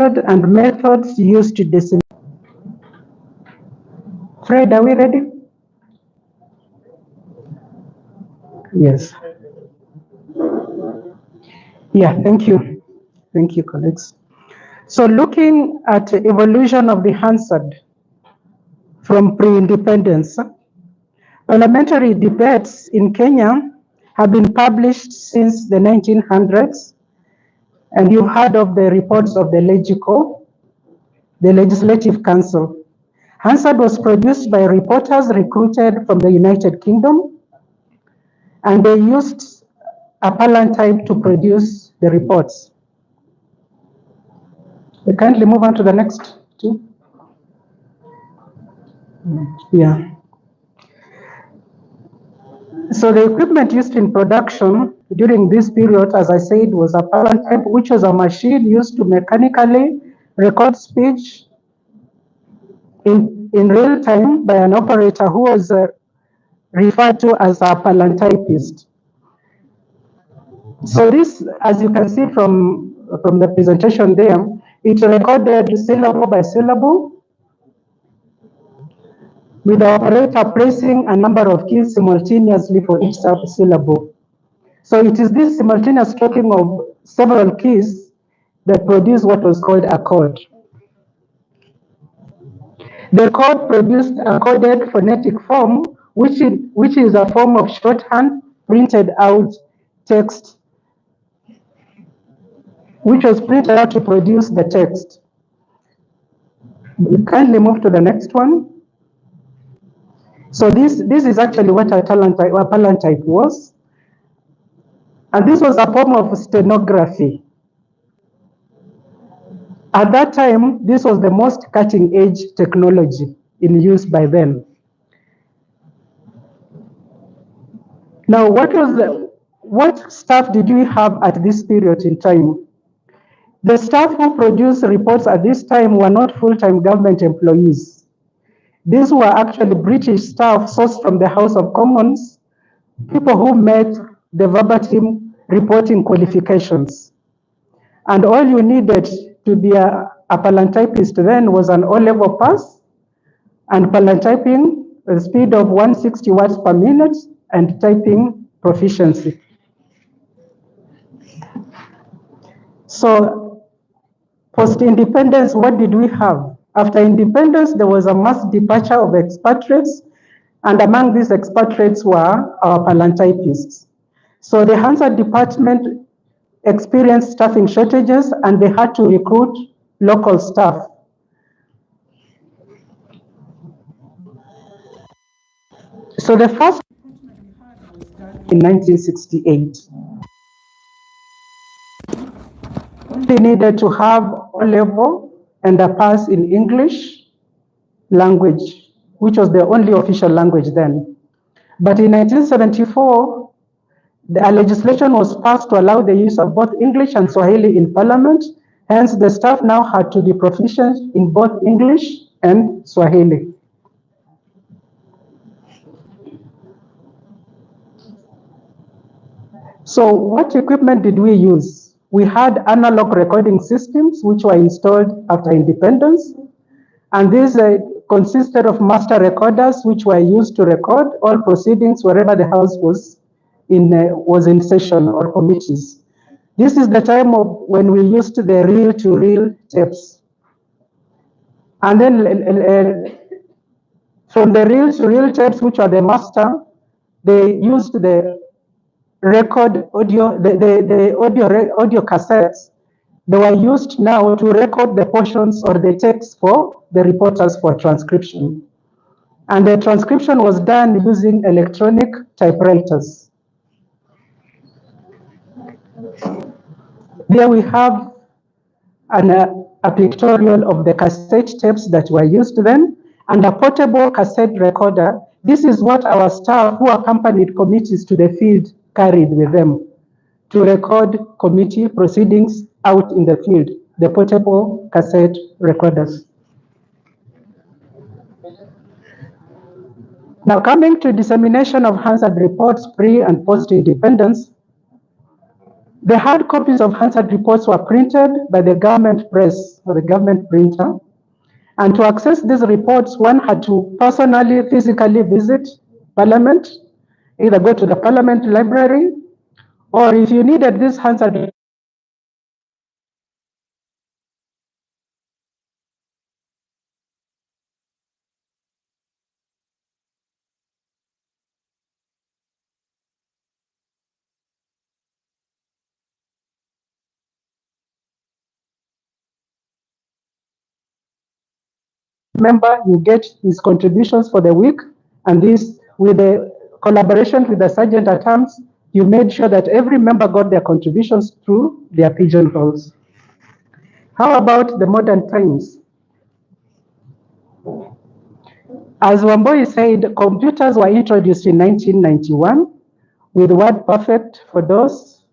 and methods used to disseminate. Fred, are we ready? Yes. Yeah, thank you. Thank you, colleagues. So looking at the evolution of the Hansard from pre-independence, parliamentary debates in Kenya have been published since the 1900s, and you've heard of the reports of the LEGICO, the Legislative Council. Hansard was produced by reporters recruited from the United Kingdom, and they used a Palantype to produce the reports. We kindly move on to the next two. Yeah. So the equipment used in production during this period, as I said, was a Palantype, which was a machine used to mechanically record speech in real time by an operator who was referred to as a Palantypist. So this, as you can see from the presentation there, it recorded syllable by syllable, with the operator pressing a number of keys simultaneously for each syllable. So it is this simultaneous stroking of several keys that produce what was called a chord. The chord produced a coded phonetic form, which is a form of shorthand printed out text, which was printed out to produce the text. We kindly move to the next one. So this is actually what a Palantype was. And this was a form of stenography. At that time, this was the most cutting-edge technology in use by then. Now, what staff did we have at this period in time? The staff who produced reports at this time were not full-time government employees. These were actually British staff sourced from the House of Commons, people who met the verbatim reporting qualifications. And all you needed to be a Palantypist then was an O-level pass and Palantyping a speed of 160 words per minute and typing proficiency. So post-independence, what did we have? After independence, there was a mass departure of expatriates, and among these expatriates were our Palantypists. So the Hansard department experienced staffing shortages, and they had to recruit local staff. So the first in 1968. They needed to have O-level and a pass in English language, which was the only official language then. But in 1974, a legislation was passed to allow the use of both English and Swahili in Parliament. Hence, the staff now had to be proficient in both English and Swahili. So what equipment did we use? We had analog recording systems which were installed after independence, and these consisted of master recorders which were used to record all proceedings wherever the House was in session or committees. This is the time of when we used the reel-to-reel tapes. And then from the reel-to-reel tapes, which are the master, they used the record audio, the audio cassettes. They were used now to record the portions or the text for the reporters for transcription. And the transcription was done using electronic typewriters. There we have a pictorial of the cassette tapes that were used then, and a portable cassette recorder. This is what our staff who accompanied committees to the field carried with them to record committee proceedings out in the field, the portable cassette recorders. Now, coming to dissemination of Hansard reports pre and post-independence, The hard copies of Hansard reports were printed by the government press or the government printer. And to access these reports, one had to personally, physically visit Parliament, either go to the Parliament library, or if you needed this Hansard member, you get his contributions for the week, and this, with the collaboration with the sergeant at arms, you made sure that every member got their contributions through their pigeonholes. How about the modern times? As Wamboi said, computers were introduced in 1991 with WordPerfect for DOS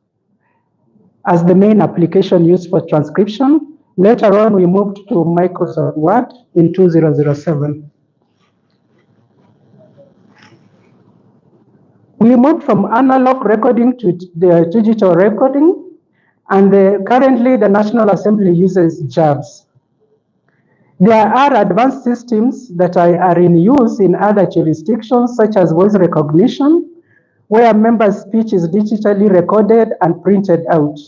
as the main application used for transcription. Later on, we moved to Microsoft Word in 2007. We moved from analog recording to the digital recording, and currently the National Assembly uses JABs. There are advanced systems that are in use in other jurisdictions, such as voice recognition, where members' speech is digitally recorded and printed out.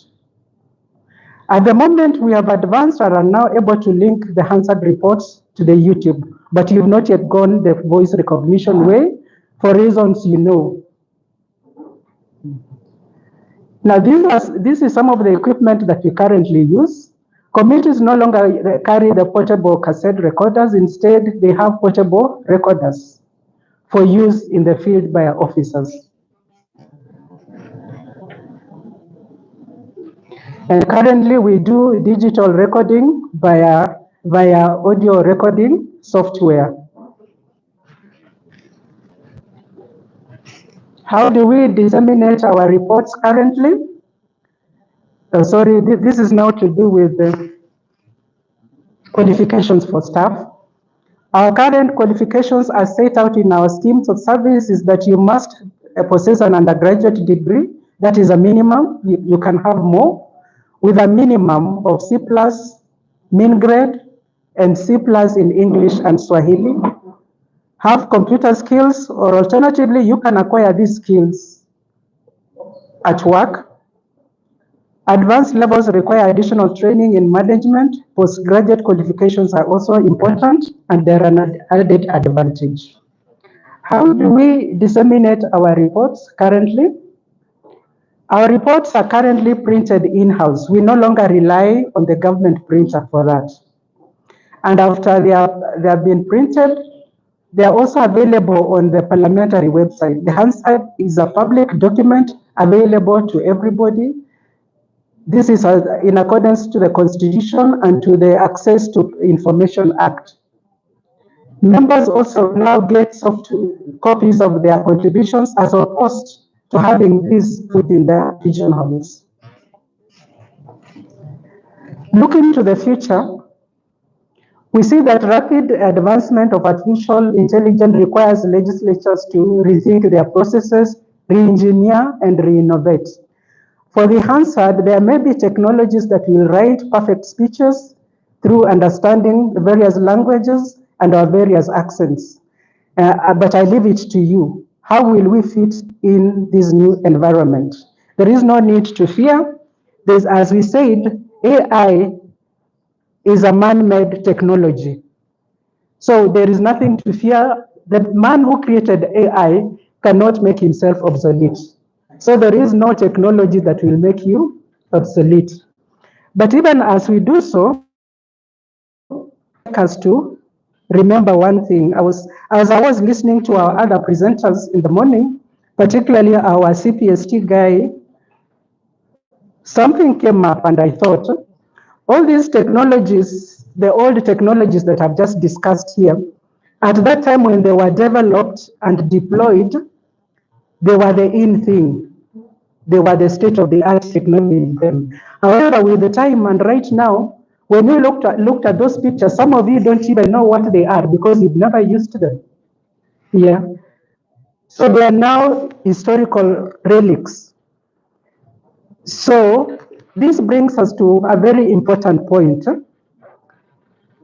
At the moment, we have advanced and are now able to link the Hansard reports to the YouTube, but you've not yet gone the voice recognition way for reasons you know. Now, this is some of the equipment that we currently use. Committees no longer carry the portable cassette recorders. Instead, they have portable recorders for use in the field by our officers. And currently, we do digital recording via audio recording software. How do we disseminate our reports currently? Sorry, this is now to do with the qualifications for staff. Our current qualifications are set out in our schemes of service is that you must possess an undergraduate degree. That is a minimum. You can have more, with a minimum of C+, mean grade, and C+ in English and Swahili. Have computer skills, or alternatively, you can acquire these skills at work. Advanced levels require additional training in management. Postgraduate qualifications are also important, and they're an added advantage. How do we disseminate our reports currently? Our reports are currently printed in-house. We no longer rely on the government printer for that. And after they have been printed, they are also available on the Parliamentary website. The Hansard is a public document available to everybody. This is in accordance to the Constitution and to the Access to Information Act. Members also now get soft copies of their contributions as opposed to having these put in their pigeonholes. Looking to the future, we see that rapid advancement of artificial intelligence requires legislatures to rethink their processes, re-engineer, and re-innovate. For the Hansard, there may be technologies that will write perfect speeches through understanding the various languages and our various accents. But I leave it to you. How will we fit in this new environment? There is no need to fear. As we said, AI is a man-made technology. So there is nothing to fear. The man who created AI cannot make himself obsolete. So there is no technology that will make you obsolete. But even as we do so, us to remember one thing. As I was listening to our other presenters in the morning, particularly our CPST guy, something came up and I thought, all these technologies, the old technologies that I've just discussed here, at that time when they were developed and deployed, they were the in thing. They were the state-of-the-art technology. However, with the time and right now, when you looked at those pictures, some of you don't even know what they are because you've never used them. Yeah. So they are now historical relics. So this brings us to a very important point,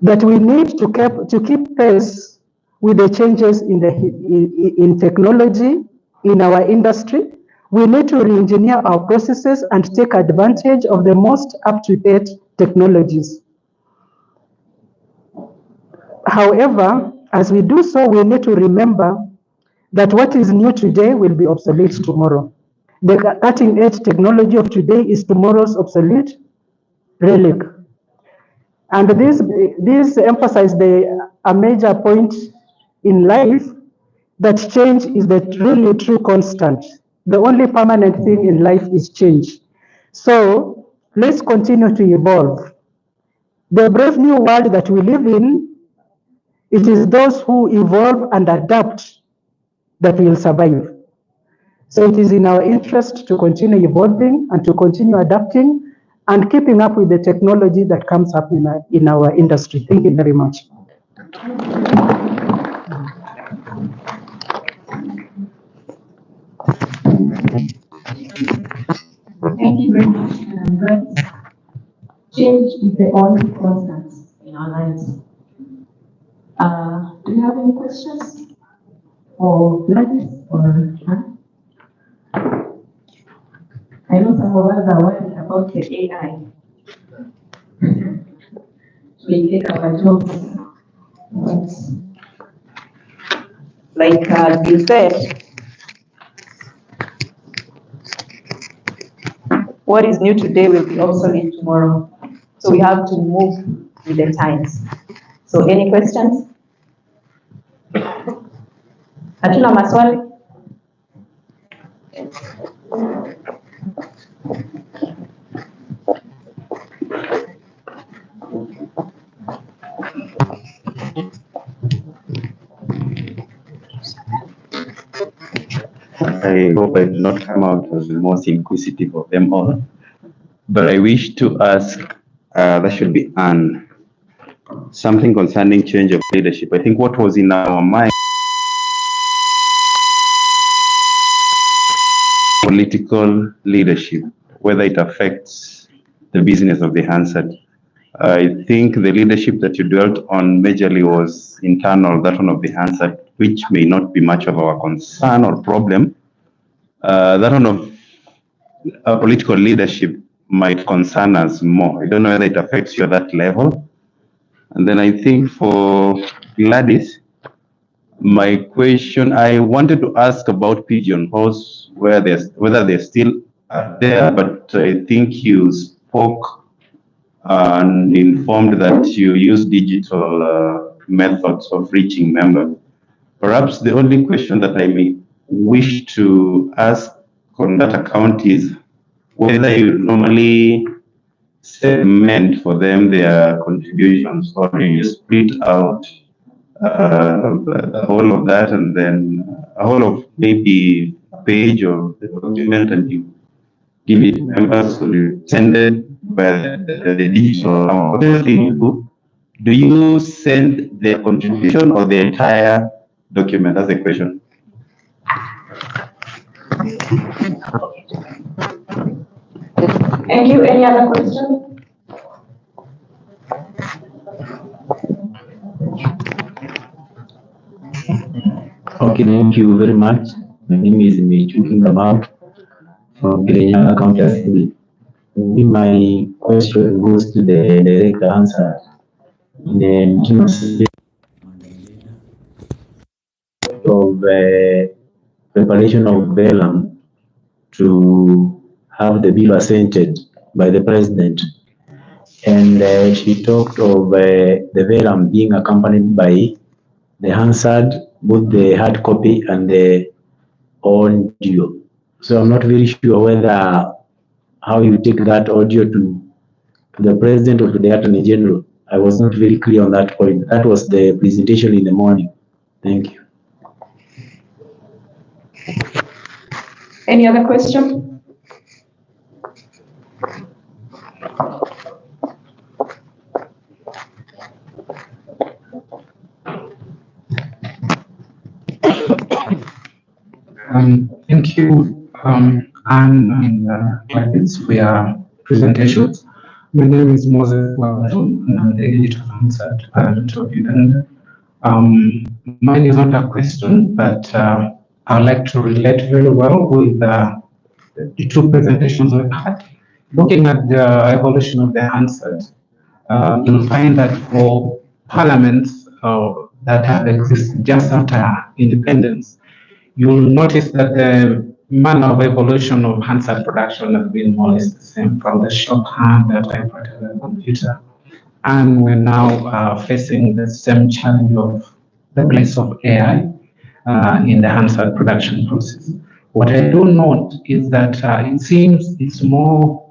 that we need to keep pace with the changes in technology in our industry. We need to re-engineer our processes and take advantage of the most up-to-date technologies. However, as we do so, we need to remember that what is new today will be obsolete tomorrow. The cutting-edge technology of today is tomorrow's obsolete relic. And this emphasizes a major point in life, that change is the really true constant. The only permanent thing in life is change. So let's continue to evolve. The brave new world that we live in, it is those who evolve and adapt that will survive. So it is in our interest to continue evolving and to continue adapting and keeping up with the technology that comes up in our industry. Thank you very much. Thank you very much. Change is the only constant in our lives. Do you have any questions for Gladys or Hannah? I know some of us are worried about the AI. We take our jobs. But like you said, what is new today will be obsolete tomorrow. So we have to move with the times. So any questions? Hatuna maswali? I hope I did not come out as the most inquisitive of them all, but I wish to ask, that should be Anne, something concerning change of leadership. I think what was in our mind, political leadership, whether it affects the business of the Hansard. I think the leadership that you dwelt on majorly was internal, that one of the Hansard, which may not be much of our concern or problem. That one of political leadership might concern us more. I don't know whether it affects you at that level. And then I think for Gladys, my question, I wanted to ask about pigeonholes, whether they're still there, but I think you spoke and informed that you use digital methods of reaching members. Perhaps the only question that I may wish to ask on that account is whether you normally segment for them their contributions, or you split out the whole of that, and then a whole of maybe a page of the document, and you give it to members, or you send it by the digital book. Do you send the contribution or the entire document? That's the question. Thank you. Any other questions? Okay, thank you very much. My name is Ms from Kenya County Assembly. My question goes to the director Hansard. In the of preparation of vellum to have the bill assented by the president, and she talked of the vellum being accompanied by the Hansard, both the hard copy and the audio. So I'm not very sure whether how you take that audio to the president or to the attorney general. I was not very clear on that point. That was the presentation in the morning. Thank you. Any other question? Thank you. and like this, we are presentations. My name is Moses Wawadun, and I'm the editor of Hansard Parliamentary. And mine is not a question, but I would like to relate very well with the two presentations we've had. Looking at the evolution of the Hansard, you'll find that for parliaments that have existed just after independence, you'll notice that the manner of evolution of Hansard production has been more or less the same, from the shorthand, the typewriter, the computer. And we're now facing the same challenge of the place of AI in the Hansard production process. What I do note is that it seems it's more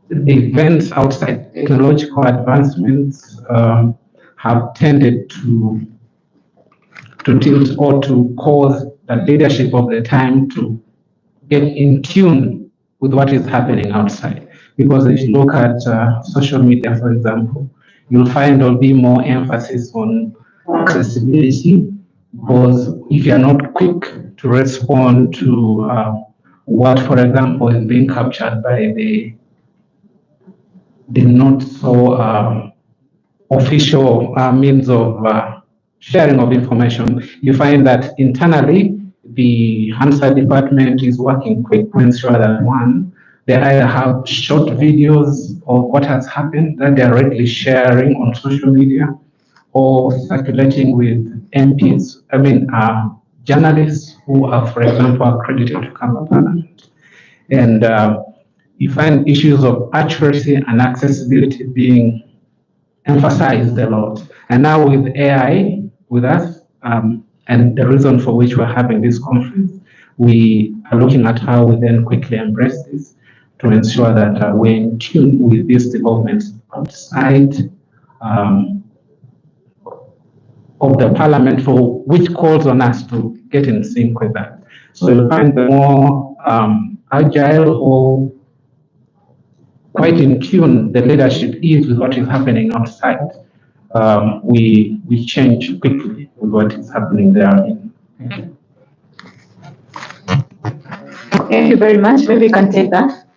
the events outside technological advancements have tended to tilt or to cause the leadership of the time to get in tune with what is happening outside. Because if you look at social media, for example, you'll find there'll be more emphasis on accessibility, because if you're not quick to respond to what, for example, is being captured by the not so official means of sharing of information, you find that internally the Hansard department is working quick to ensure that, one, they either have short videos of what has happened that they are readily sharing on social media or circulating with MPs, journalists who are, for example, accredited to come to Parliament. And you find issues of accuracy and accessibility being emphasized a lot. And now with AI with us, and the reason for which we're having this conference, we are looking at how we then quickly embrace this to ensure that we're in tune with these developments outside of the Parliament, for which calls on us to get in sync with that. So you'll find the more agile or quite in tune the leadership is with what is happening outside. We change quickly with what is happening there. Thank you very much. Maybe we can take that.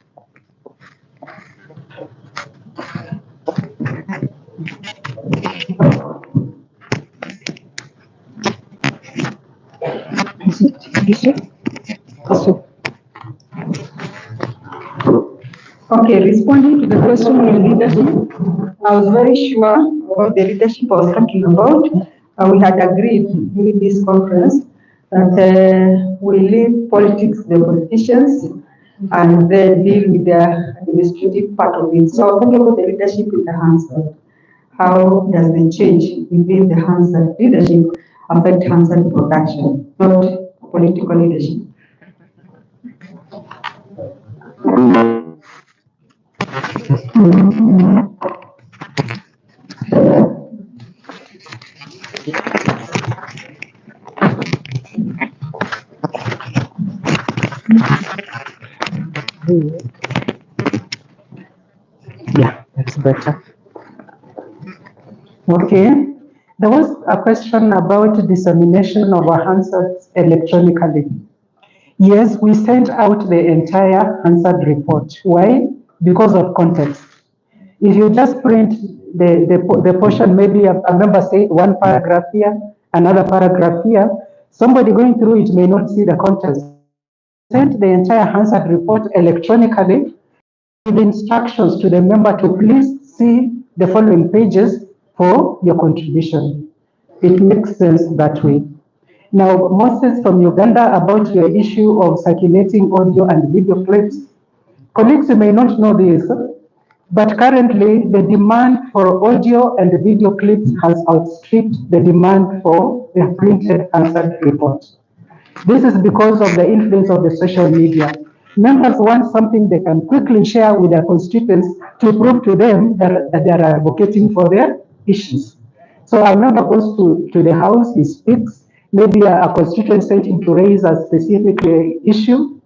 Okay, responding to the question on leadership, I was very sure about the leadership I was talking about. We had agreed during this conference that we leave politics to the politicians and then deal with the administrative part of it. So I'll talk about the leadership in the Hansard. How does the change within the Hansard leadership affect Hansard production, not political leadership? Yeah, that's better. Okay. There was a question about dissemination of our Hansards electronically. Yes, we sent out the entire Hansard report. Why? Because of context. If you just print the portion, maybe a member say one paragraph here, another paragraph here, somebody going through it may not see the context. Sent the entire Hansard report electronically with instructions to the member to please see the following pages for your contribution. It makes sense that way. Now, Moses from Uganda, about your issue of circulating audio and video clips. Colleagues may not know this, but currently the demand for audio and video clips has outstripped the demand for the printed Hansard report. This is because of the influence of the social media. Members want something they can quickly share with their constituents to prove to them that they are advocating for their issues. So a member goes to the house, he speaks, maybe a constituent sent him to raise a specific issue.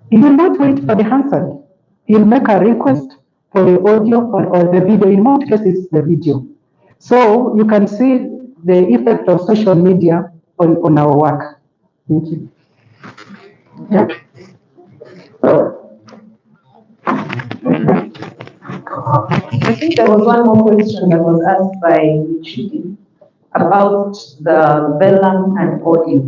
He will not wait for the Hansard. He'll make a request for the audio or the video. In most cases, the video. So you can see the effect of social media on our work. Thank you. Yeah. I think there was one more question that was asked by Chidi about the vellum and audio.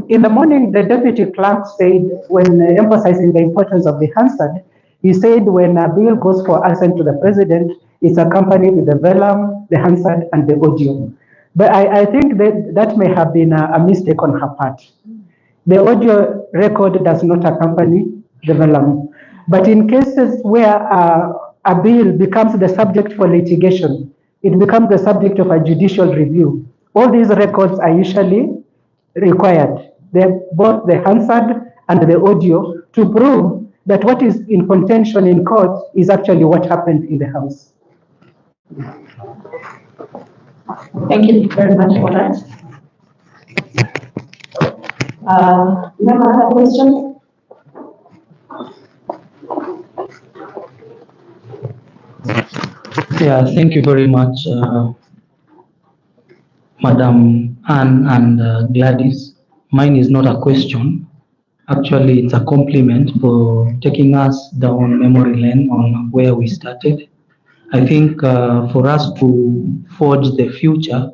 In the morning, the deputy clerk said, when emphasizing the importance of the Hansard, he said when a bill goes for assent to the president, it's accompanied with the vellum, the Hansard, and the audio. But I think that may have been a mistake on her part. The audio record does not accompany the vellum. But in cases where a bill becomes the subject for litigation, it becomes the subject of a judicial review. All these records are usually required, both the Hansard and the audio, to prove that what is in contention in court is actually what happened in the House. Thank you very much for that. You have another question? Yeah, thank you very much, Madam Anne and Gladys. Mine is not a question. Actually, it's a compliment for taking us down memory lane on where we started. I think for us to forge the future,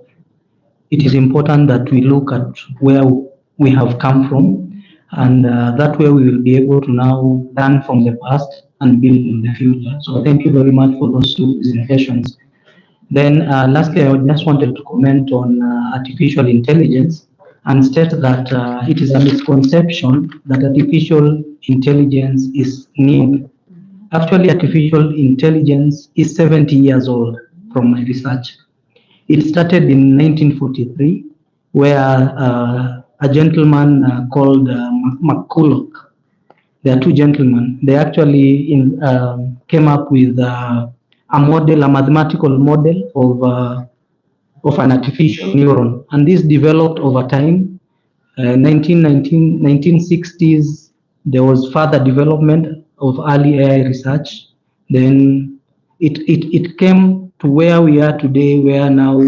it is important that we look at where we have come from, and that way we will be able to now learn from the past and build in the future. So thank you very much for those two presentations. Then lastly, I just wanted to comment on artificial intelligence and state that it is a misconception that artificial intelligence is new. Actually, artificial intelligence is 70 years old from my research. It started in 1943, where a gentleman called McCulloch, there are two gentlemen, they actually came up with a model, a mathematical model of an artificial neuron. And this developed over time. 1960s, there was further development of early AI research. Then it came to where we are today, where now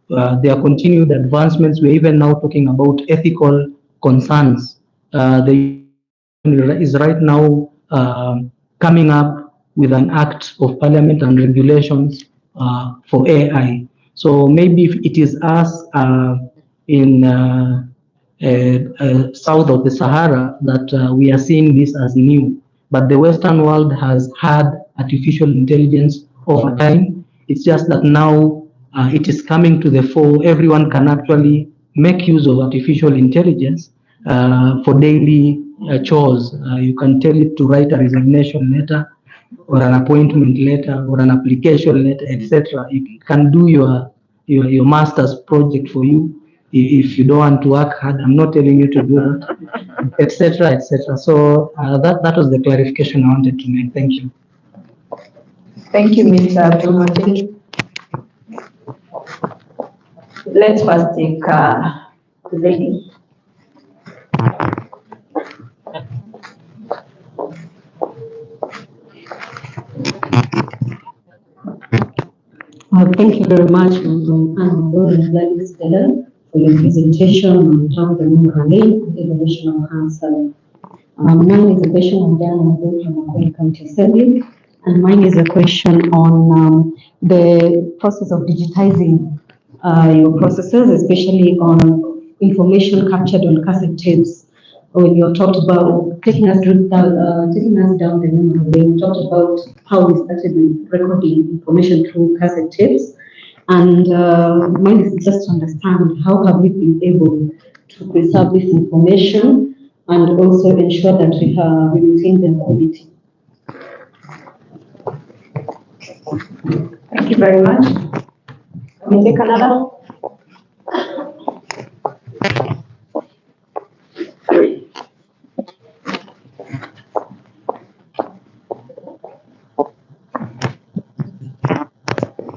there are continued advancements. We're even now talking about ethical concerns. The is right now coming up with an act of parliament and regulations for AI. So maybe if it is us in south of the Sahara that we are seeing this as new, but the Western world has had artificial intelligence over time. It's just that now it is coming to the fore. Everyone can actually make use of artificial intelligence for daily chores. You can tell it to write a resignation letter or an appointment letter or an application letter, etc. It can do your master's project for you. If you don't want to work hard, I'm not telling you to do that, etc., etc. So that was the clarification I wanted to make. Thank you. Thank you, Mr. Abdul. Let's first take the lady. Thank you very much, Ms Gladys Ndeda, for your presentation on how the new evaluation of Hansard. Mine is a question on Diana from Makwai County Assembly, and mine is a question on the process of digitizing your processes, especially on information captured on cassette tapes. When you talked about taking us down the memory lane, you talked about how we started recording information through cassette tapes. And mine is just to understand how have we been able to preserve this information and also ensure that we maintain the quality. Thank you very much. Let me take another.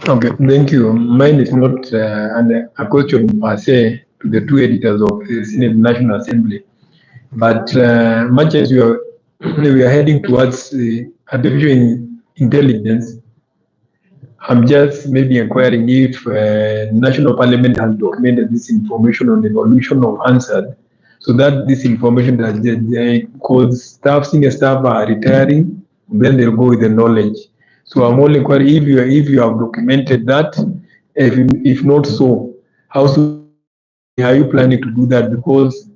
Okay, thank you. Mine is not a question per se to the two editors of the Senate National Assembly, but much as we are heading towards artificial intelligence, I'm just maybe inquiring if National Parliament has documented this information on the evolution of Hansard, so that this information that because senior staff are retiring, then they'll go with the knowledge. So I'm only inquiring if you have documented that. If not so, how soon are you planning to do that? Because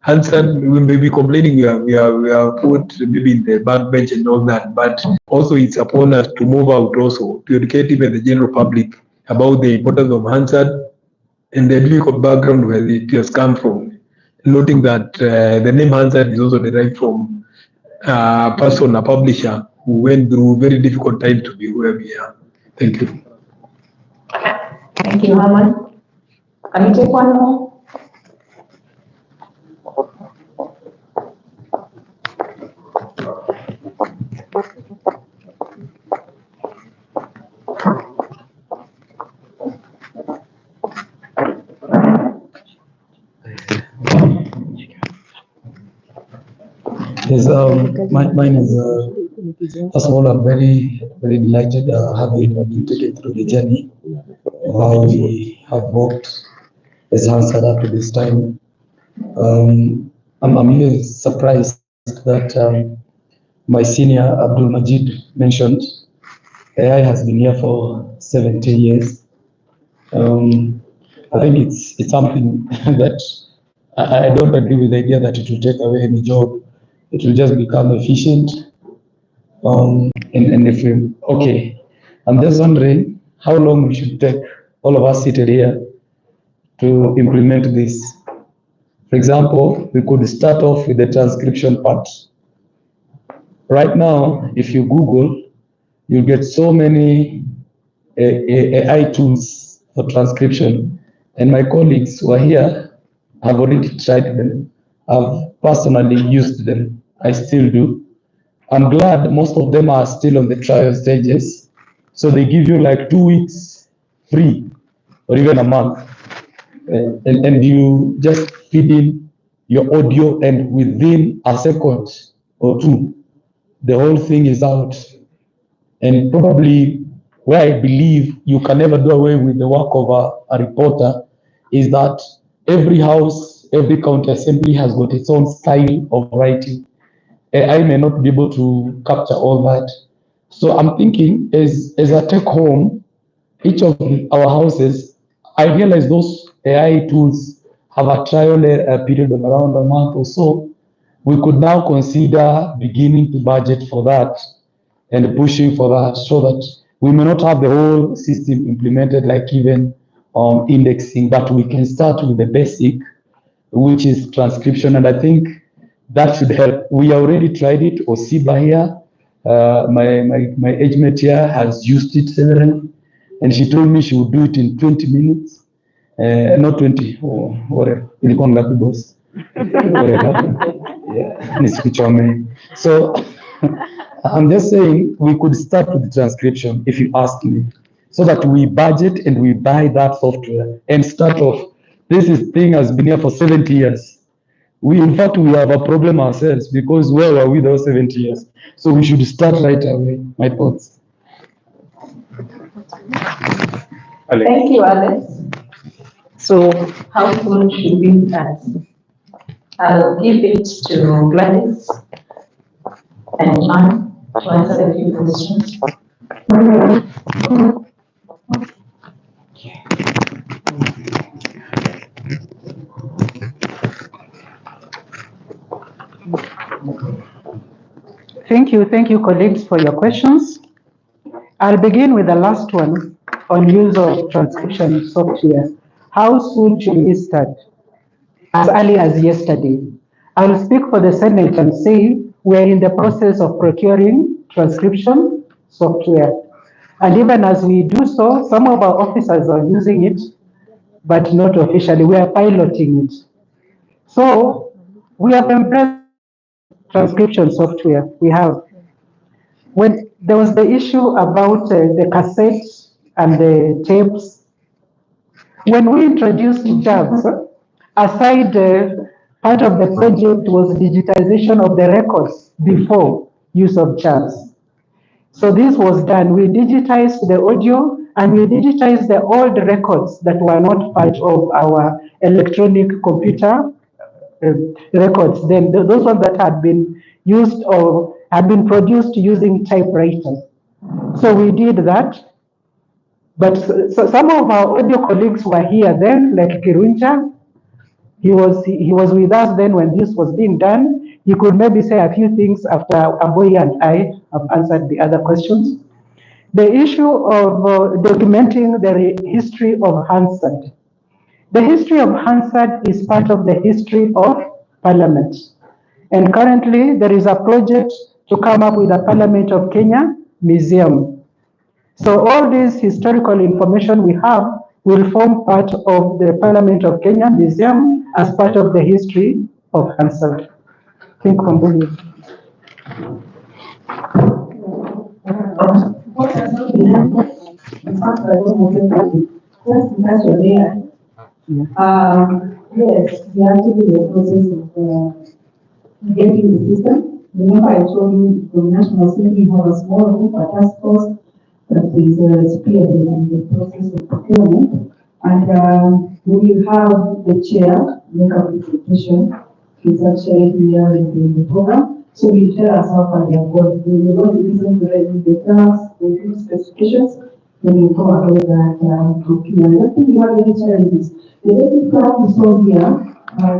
Hansard, we may be complaining we are put maybe in the backbench and all that, but also it's upon us to move out also to educate even the general public about the importance of Hansard and the difficult background where it has come from. Noting that the name Hansard is also derived from a person, a publisher who went through very difficult time to be where we are. Thank you. Thank you, Herman. Can you take one more? Yes, mine is, first of all, I'm very, very delighted having been taken through the journey of how we have worked as Hansard up to this time. I'm really surprised that my senior Abdul Majid mentioned AI has been here for 70 years. I think it's something that I don't agree with the idea that it will take away any job. It will just become efficient. And if we, okay, I'm just wondering how long we should take, all of us seated here, to implement this. For example, we could start off with the transcription part. Right now, if you Google, you get so many AI tools for transcription. And my colleagues who are here have already tried them. I've personally used them. I still do. I'm glad most of them are still on the trial stages. So they give you like 2 weeks free or even a month. And you just feed in your audio, and within a second or two, the whole thing is out. And probably where I believe you can never do away with the work of a reporter is that every house, every county assembly has got its own style of writing. I may not be able to capture all that. So I'm thinking as I take home, each of our houses, I realize those AI tools have a trial period of around a month or so. We could now consider beginning to budget for that and pushing for that, so that we may not have the whole system implemented like even indexing, but we can start with the basic, which is transcription. And I think that should help. We already tried it, Osiba here, my age mate here has used it severally, and she told me she would do it in 20 minutes, not 20, or whatever, boss. So I'm just saying we could start with the transcription, if you ask me, so that we budget and we buy that software and start off. This thing has been here for 70 years. In fact, we have a problem ourselves, because where were we those 70 years? So we should start right away. My thoughts. Thank you, Alex. So how soon should we start? I'll give it to Gladys and John to answer a few questions. Thank you, colleagues, for your questions. I'll begin with the last one on use of transcription software. How soon should we start? As early as yesterday. I'll speak for the Senate and say we're in the process of procuring transcription software. And even as we do so, some of our officers are using it, but not officially. We are piloting it. So we have embraced transcription software. We have. When there was the issue about the cassettes and the tapes, when we introduced jobs, aside part of the project was digitization of the records before use of jobs. So this was done. We digitized the audio and we digitized the old records that were not part of our electronic computer records. Then those ones that had been used or had been produced using typewriters. So we did that. But so some of our audio colleagues were here then, like Kirunja. He was with us then when this was being done. He could maybe say a few things after Aboy and I have answered the other questions. The issue of documenting the history of Hansard. The history of Hansard is part of the history of Parliament. And currently there is a project to come up with a Parliament of Kenya museum. So all this historical information we have will form part of the Parliament of Kenya Museum as part of the history of Hansard. Think Kwambuli. Yes, we are actually in the process of getting the system. Remember I told you the National Assembly have a small group, a task force that is spearheading the process of procurement. And we will have the chair make a presentation. He's actually here in the program. So we tell us how far they have gone. We will not listen to the tasks, the group specifications, then we go ahead and procurement. I think we have any challenges. The basic plan we saw here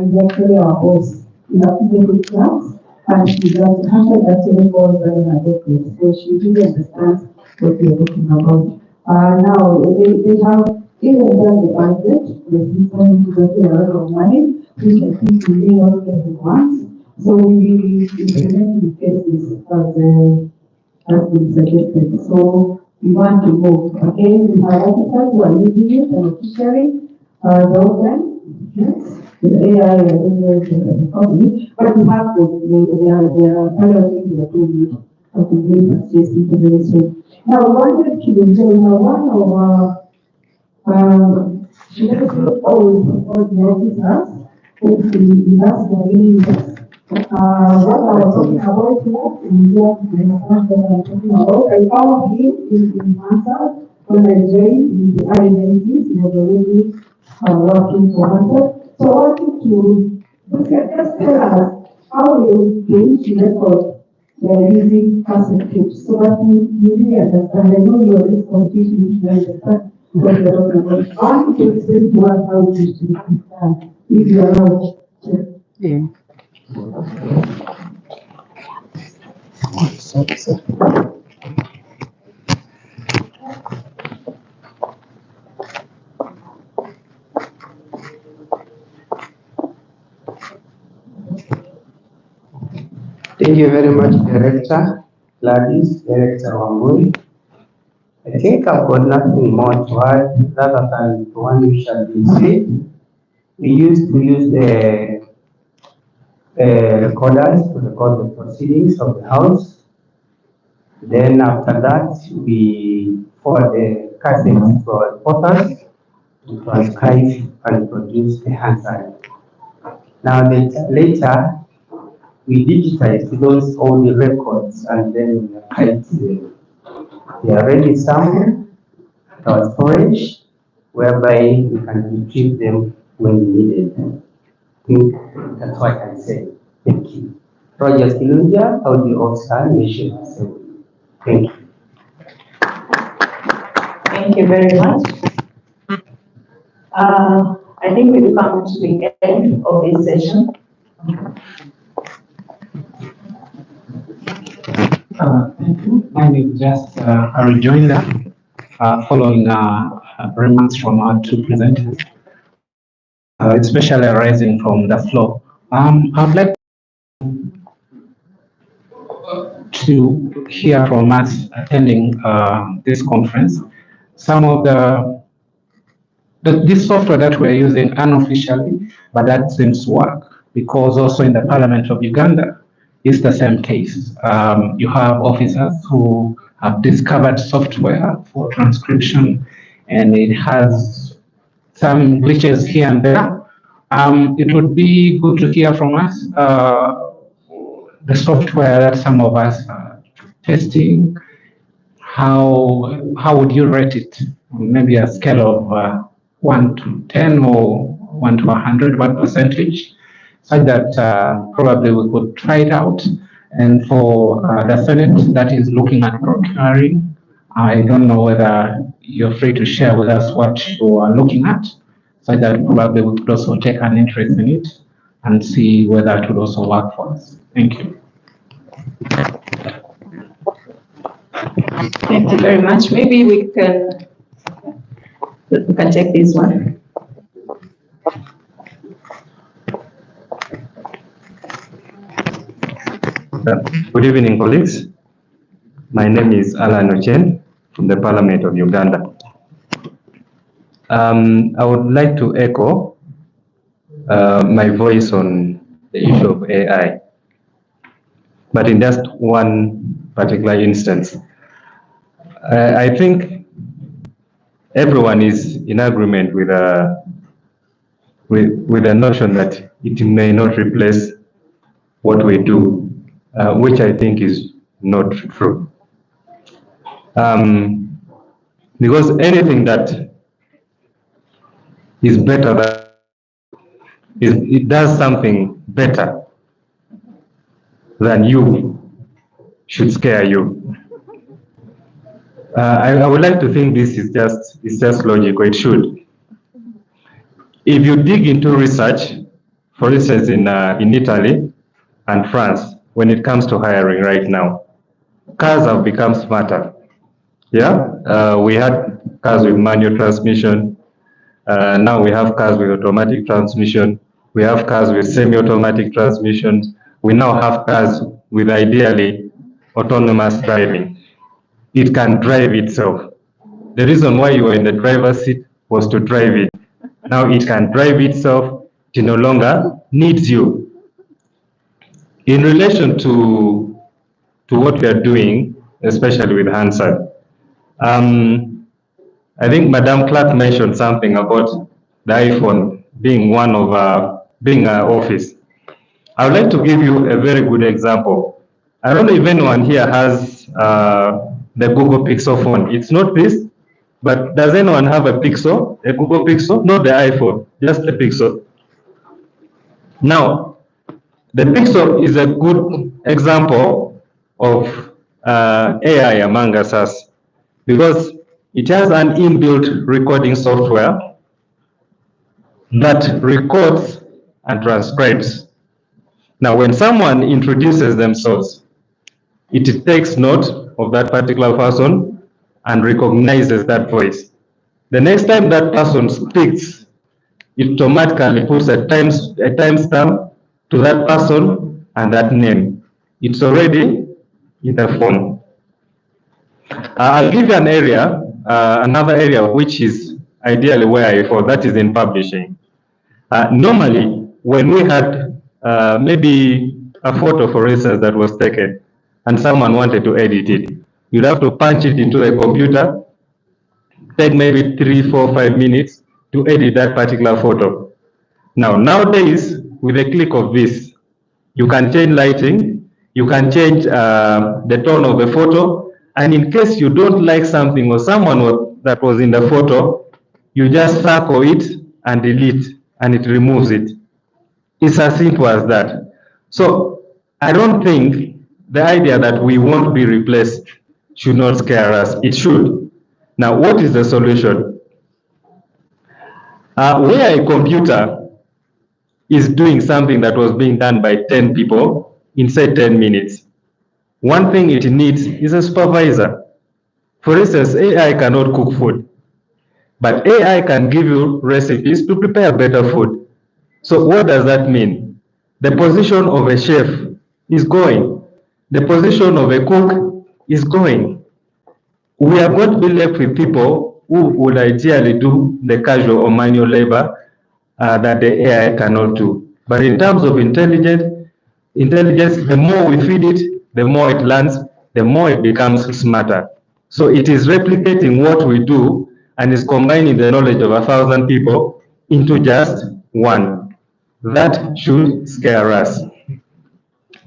is actually our boss. We have to make good plans, and she does actually falls under her decade. So she really understands what we are talking about. Now, they have even done the budget, the system is getting a lot of money, which I think we may not get at once. So we will implement the phases as been suggested. So we want to move. Again, we have officers who are using it and officially the organ, yes, the AI and the company, but we have they are piloting the tool of the game assessing very soon. Now, I wanted to tell you one of she let us know all the officers who we asked the meetings. What I was talking about here is what I'm talking about. I found him in Hansard when I joined in the identities, he was already working for Hansard. So I wanted to just tell us how you change the record using cassette tapes so that you really understand. I know you are just confused to understand what you're talking about. I want you to explain to us how it used to be done, if you are not. Yeah. Thank you very much, Director Gladys, Director Wambui. I think I've got nothing more to add rather than the one which has been said. We used to use the recorders to record the proceedings of the House. Then after that, we forward the cassettes to our reporters to transcribe and produce the Hansard. Now later, we digitized those all the records and then hide them. They are ready somewhere at our storage, whereby we can retrieve them when needed. I think that's what I can say. Thank you. Roger Kilunja, Audio Officer, Nation Assembly. Thank you. Thank you very much. I think we've come to the end of this session. Thank you. Mine is just a rejoinder following remarks from our two presenters, especially arising from the floor. I'd like to hear from us attending this conference some of this software that we're using unofficially, but that seems to work, because also in the Parliament of Uganda, it's the same case. You have officers who have discovered software for transcription, and it has some glitches here and there. It would be good to hear from us the software that some of us are testing, how would you rate it? Maybe a scale of 1 to 10 or 1 to 100, what percentage, such that probably we could try it out. And for the Senate that is looking at procuring, I don't know whether you're free to share with us what you are looking at, so that probably we could also take an interest in it and see whether it would also work for us. Thank you. Thank you very much. Maybe we can take this one. Good evening, colleagues. My name is Alan Ochen from the Parliament of Uganda. I would like to echo my voice on the issue of AI, but in just one particular instance. I think everyone is in agreement with the notion that it may not replace what we do, which I think is not true. Because anything that is better than it does something better than you should scare you. I would like to think this is just logical. It should. If you dig into research, for instance, in Italy and France, when it comes to hiring right now, cars have become smarter. Yeah, we had cars with manual transmission. Now we have cars with automatic transmission. We have cars with semi-automatic transmission. We now have cars with ideally autonomous driving. It can drive itself. The reason why you were in the driver's seat was to drive it. Now it can drive itself. It no longer needs you. In relation to what we are doing, especially with Hansard, I think Madam Clark mentioned something about the iPhone being one of being an office. I would like to give you a very good example. I don't know if anyone here has the Google Pixel phone. It's not this, but does anyone have a Pixel, a Google Pixel? Not the iPhone, just the Pixel. Now, the Pixel is a good example of AI among us because it has an inbuilt recording software that records and transcribes. Now, when someone introduces themselves, it takes note of that particular person and recognizes that voice. The next time that person speaks, it automatically puts a timestamp to that person and that name. It's already in the phone. I'll give you an area, another area which is ideally where I fall, that is in publishing. Normally, when we had maybe a photo, for instance, that was taken and someone wanted to edit it, you'd have to punch it into the computer, take maybe 3, 4, 5 minutes to edit that particular photo. Now, nowadays, with a click of this, you can change lighting, you can change the tone of the photo, and in case you don't like something or someone that was in the photo, you just circle it and delete, and it removes it. It's as simple as that. So I don't think the idea that we won't be replaced should not scare us. It should. Now, what is the solution? Where a computer is doing something that was being done by 10 people inside 10 minutes, one thing it needs is a supervisor. For instance, AI cannot cook food, but AI can give you recipes to prepare better food. So what does that mean? The position of a chef is going. The position of a cook is going. We are going to be left with people who would ideally do the casual or manual labor that the AI cannot do. But in terms of intelligence, the more we feed it, the more it learns, the more it becomes smarter. So it is replicating what we do and is combining the knowledge of 1,000 people into just one. That should scare us.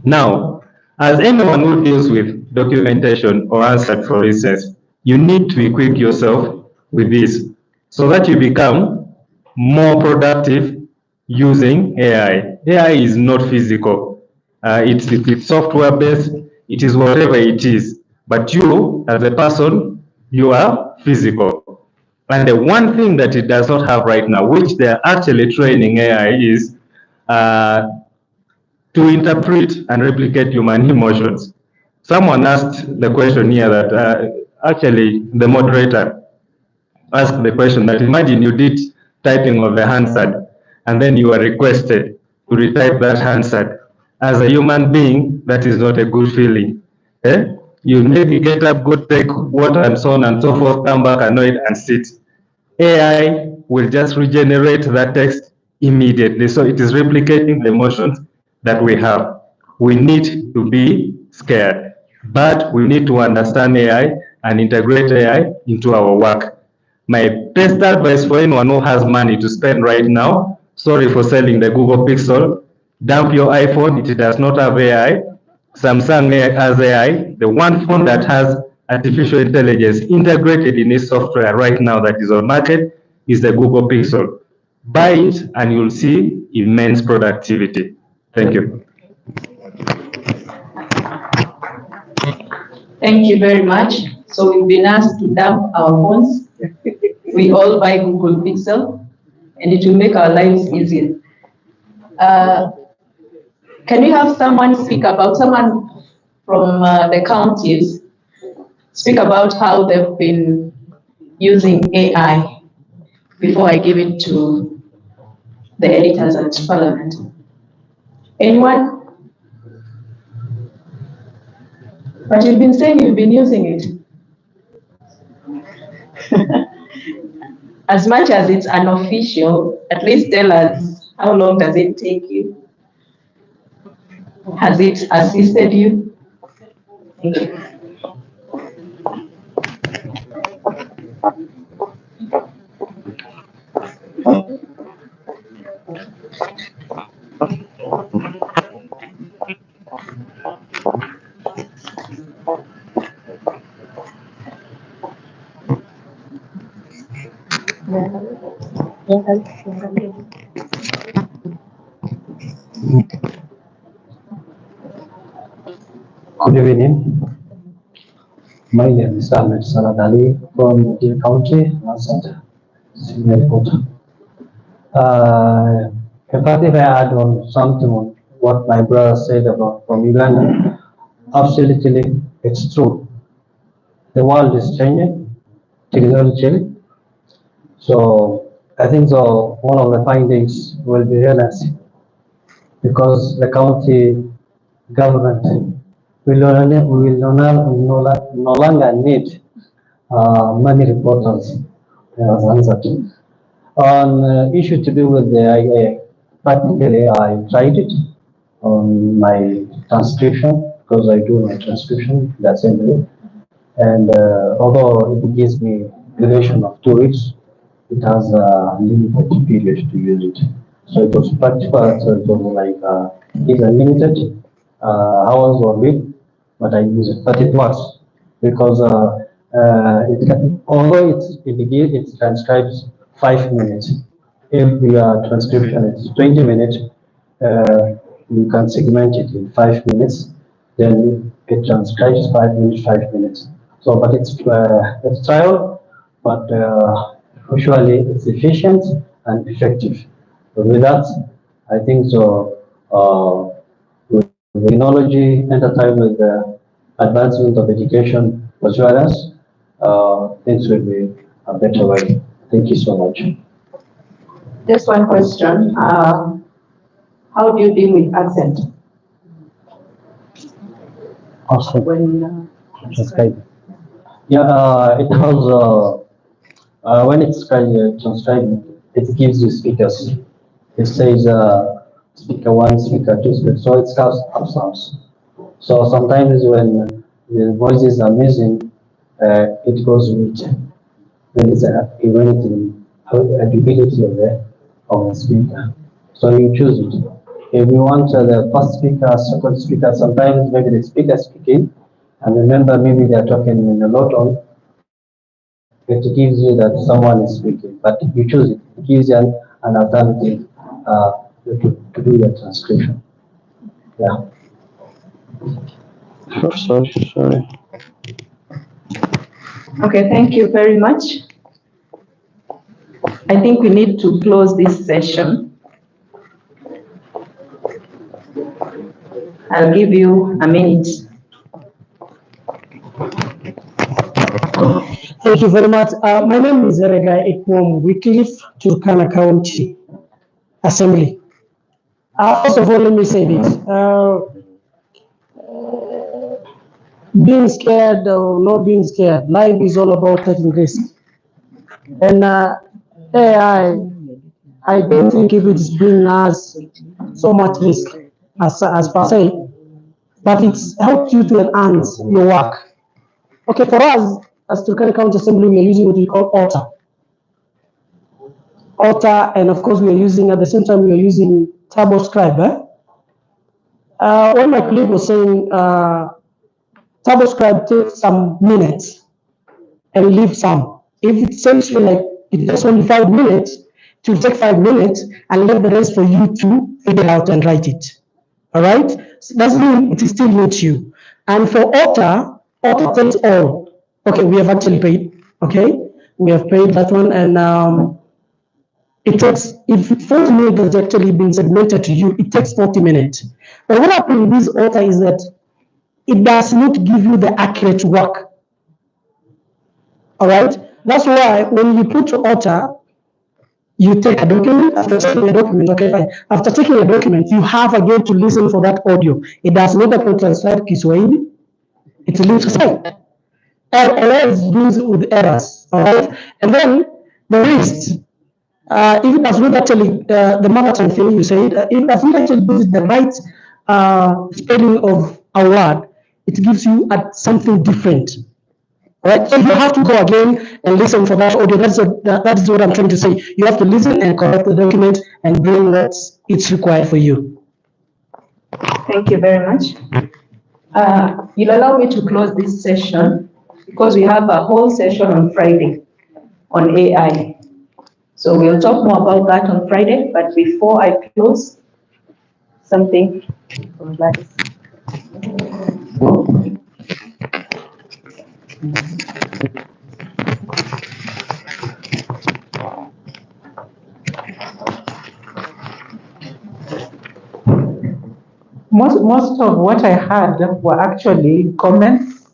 Now, as anyone who deals with documentation or Hansard, for instance, You need to equip yourself with this so that you become more productive using AI. AI is not physical. It's software based. It is whatever it is. But you, as a person, you are physical. And the one thing that it does not have right now, which they are actually training AI, is to interpret and replicate human emotions. Someone asked the question here that actually the moderator asked the question that imagine you did typing of a Hansard and then you are requested to retype that Hansard. As a human being, that is not a good feeling. Eh? You maybe get up, go take water and so on and so forth, come back, annoyed and sit. AI will just regenerate that text immediately. So it is replicating the emotions that we have. We need to be scared, but we need to understand AI and integrate AI into our work. My best advice for anyone who has money to spend right now, sorry for selling the Google Pixel, dump your iPhone, it does not have AI. Samsung has AI. The one phone that has artificial intelligence integrated in its software right now that is on market is the Google Pixel. Buy it and you'll see immense productivity. Thank you. Thank you very much. So we've been asked to dump our phones. We all buy Google Pixel, and it will make our lives easier. Can we have someone from the counties speak about how they've been using AI before I give it to the editors at Parliament? Anyone? But you've been saying you've been using it. As much as it's unofficial, at least tell us, how long does it take you? Has it assisted you? Thank you. Good evening. My name is Ahmed Saladali from the county, Hansard, senior reporter. In fact, if I add on something on what my brother said about from Uganda, absolutely, it's true. The world is changing, technology. So I think so one of the findings will be realized because the county government will no longer need many reporters. On issue to do with the IA, practically I tried it on my transcription because I do my transcription the assembly, and although it gives me duration of 2 weeks, it has a limited period to use it. So it was practical, so it was like it's unlimited hours or week, but I use it. But it works because although it transcribes 5 minutes, if your transcription is 20 minutes, you can segment it in 5 minutes, then it transcribes 5 minutes, 5 minutes. So, but it's trial, but usually it's efficient and effective. So with that, I think so. With technology, entertainment, with the advancement of education as well as things will be a better way. Thank you so much. Just one question. How do you deal with accent? Awesome. When yeah, it has when it's transcribed, it gives you speakers. It says speaker 1, speaker 2, speaker, so it has up sounds. So sometimes when the voices are missing, it goes with when it's ability of the speaker. So you choose it. If you want the first speaker, second speaker, sometimes maybe the speaker speaking, and remember maybe they are talking in a low tone, it gives you that someone is speaking, but you choose it. It gives you an alternative to do your transcription. Yeah. Sorry. Okay, thank you very much. I think we need to close this session. I'll give you a minute. Thank you very much. My name is Erega Ekwom Wycliffe, Turkana County Assembly. First of all, let me say this. Being scared or not being scared, life is all about taking risks. And AI, I don't think if it's bringing us so much risk as per se, but it's helped you to enhance your work. Okay, for us, as Turkana County Assembly, we're using what we call Otter, and of course, we're using, at the same time, we're using TurboScribe. What my colleague was saying, TurboScribe takes some minutes and leave some. If it seems like it takes only 5 minutes, it will take 5 minutes and leave the rest for you to figure out and write it. All right? So doesn't mean it still needs you. And for Otter takes all. Okay, we have actually paid. Okay, we have paid that one, and it takes, if 40 minutes has actually been segmented to you, it takes 40 minutes. But what happens with this Otter is that it does not give you the accurate work. All right? That's why when you put Otter, you take a document, after taking a document, okay, fine. After taking a document, you have again to listen for that audio. It does not translate Kiswahili, it leaves aside. Errors deals with errors, all right? And then the rest, if it does not actually, the mother tongue thing you said, if it does not actually use the right spelling of a word, it gives you something different. Right? So you have to go again and listen for that audio. That's what I'm trying to say. You have to listen and correct the document and bring what it's required for you. Thank you very much. You'll allow me to close this session because we have a whole session on Friday on AI. So we'll talk more about that on Friday, but before I close, something from Gladys. Most of what I had were actually comments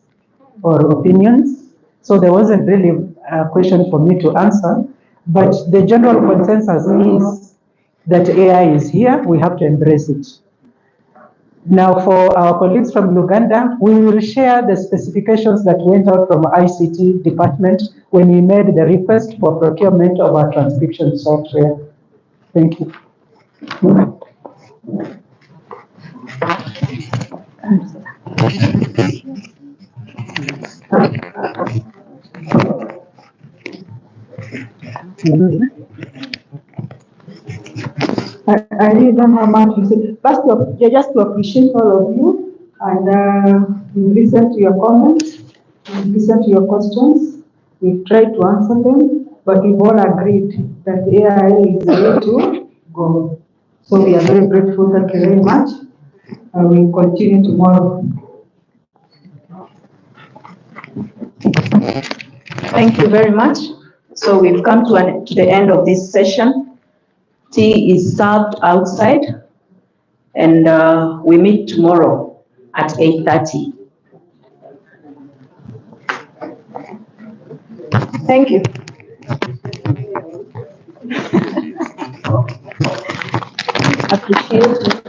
or opinions, so there wasn't really a question for me to answer, but the general consensus is that AI is here, we have to embrace it. Now, for our colleagues from Uganda, we will share the specifications that went out from ICT department when we made the request for procurement of our transcription software. Thank you. I really don't have much to say. First, just to appreciate all of you, and we listen to your comments, we listen to your questions, we've tried to answer them, but we've all agreed that AI is the way to go. So we are very grateful. Thank you very much. And we'll continue tomorrow. Thank you very much. So we've come to the end of this session. Tea is served outside, and we meet tomorrow at 8:30. Thank you. Appreciate it.